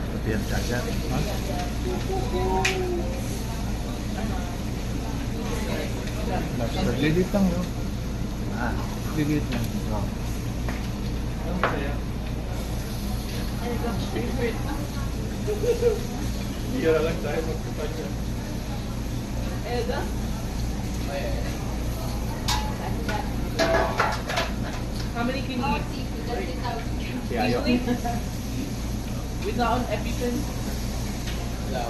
Tapi yang cacat. Lilit lang, no? Ah, lilit lang. Oh. Iya lang tayo magkapanya. Eda? How many can you eat? Ayaw. Without EpiPen? Wala.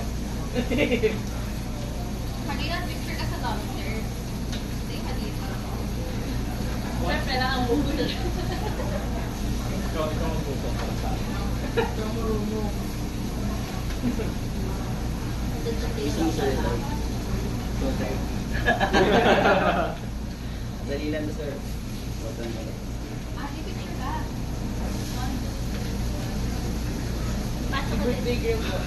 Kanina picture ka sa lobster. Say kanina. Siyempre lang ang bubul. Ikaw ang puso para sa akin. Isusunod ito. Dali lang to, sir. Picture ka. Pasok ka Birthday girl ko.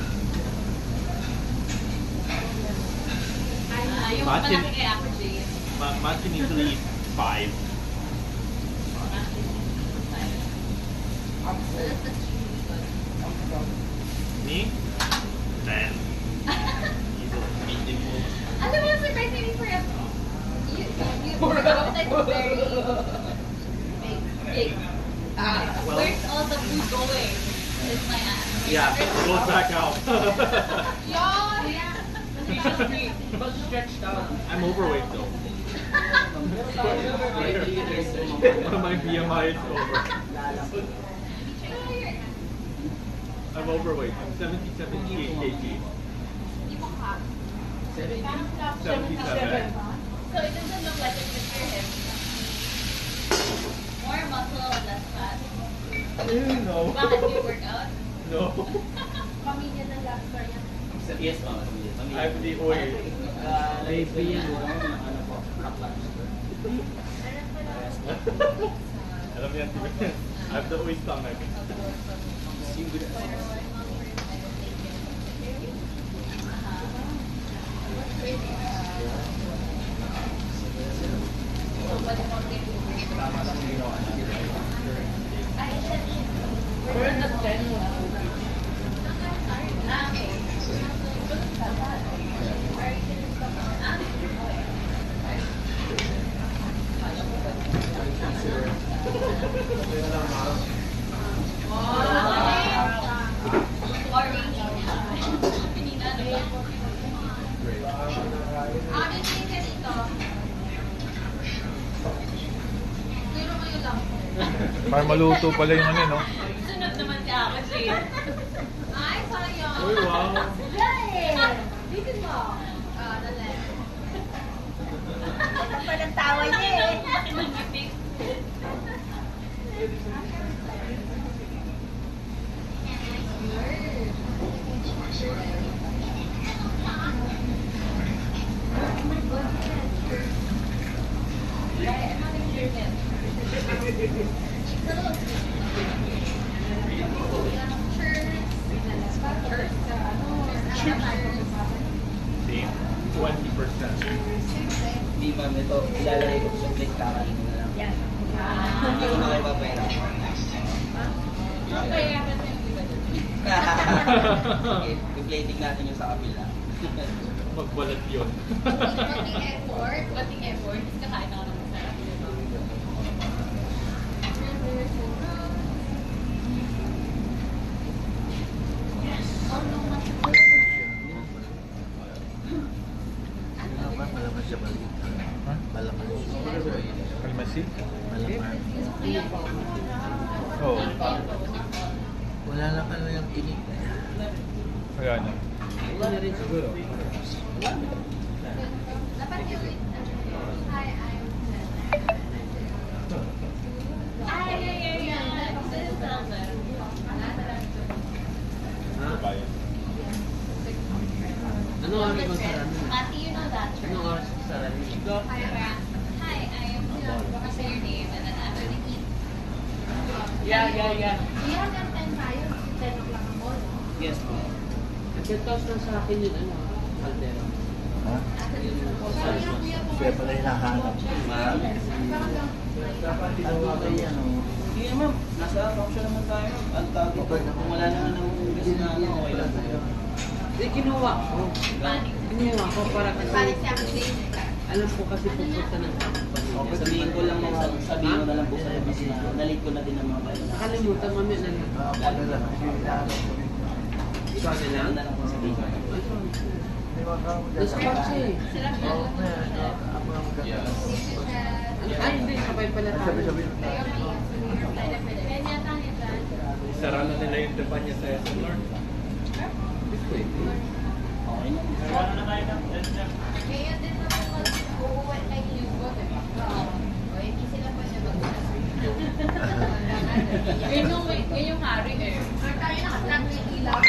yung malaki kay Ako Jay. Matt can usually eat 5. Me? 10. Easily. Alam mo yung surprise namin for your appetite is very big. Where's all the food going? It's my ass. Yeah, it goes back out. Yeah. But stretched out. I'm overweight though. My BMI is over. I'm overweight. I'm 77 kg. 77. So it doesn't look like it's with your hips. More muscle, less fat. No. Bakit do you work out? No. Pamilya ng lobster yan. Yes, ma'am. I'm the oil. Baby yan. Alam yan, I have the oil stomach. We're not 10. Para maluto pala yung ano, no? Sunod naman si Ako Jay. Ay, sayang. Uy, wow. Bitin mo. Dali. Ito palang tawa niya eh. Nakikinig. See? 20%. Hindi ma'am, ito, ilalagay ko sa plate, kakainin na lang. Yan. Hindi ko na kayo papera. Okay, ako yung iba dun. Okay, i-plating natin yung sa kabila. Magbalat yun. Bating effort. Tapos kakain ako ng masarap. Malaman siya balik. Ha? Malaman siya. Kalmasi? Malaman. Oo. Wala lang ano yung tinig. Wala na. Wala na rin siguro. Dapat yung hi, I'm Ano oras mo sa rami? Mati, you know that, right? Anong oras sa rami? Hi, I am Baka say your name and then after they eat. Yeah. We have them 10 tayo. 10 o'clock ang mall. Yes po. Nag-toast lang sa akin yun, ano, Caldero. Ha? After Kaya pala hinahanap. Ma'am. Dapat tinawagay yan, oh. Hindi naman, nasa function naman tayo. Ang tawag ito, kung wala naman ang gas na ano, okay lang tayo. Hindi, kinuha ko. Kinuha ko para kasi, Balik sa akin din. alam ko kasi pupunta ng company. Sabihin ko lang, sabihin ko na lang po sa iyo kasi nalit ko na din ang mga bayan. Nakalimutan mamaya na lang. Padala. Hinahanap ko. Ikaw na lang? Ano na lang po sabihin ko. Dispatch eh. Sarap na Oo, lang. man. Ako lang magkakala. Dito siya. Ay, hindi. Sabay pala tayo. Sabi-sabi na Kaya tayo. may kaya yata nito. Isara na nila yung depa niya sa SLR. Okay na. Kaya din naman mag-uuwi kay Linggo. O, hindi sila pa siya mag-usap. Yun yung hari eh. Pero tayo nakatrack ng ilaw.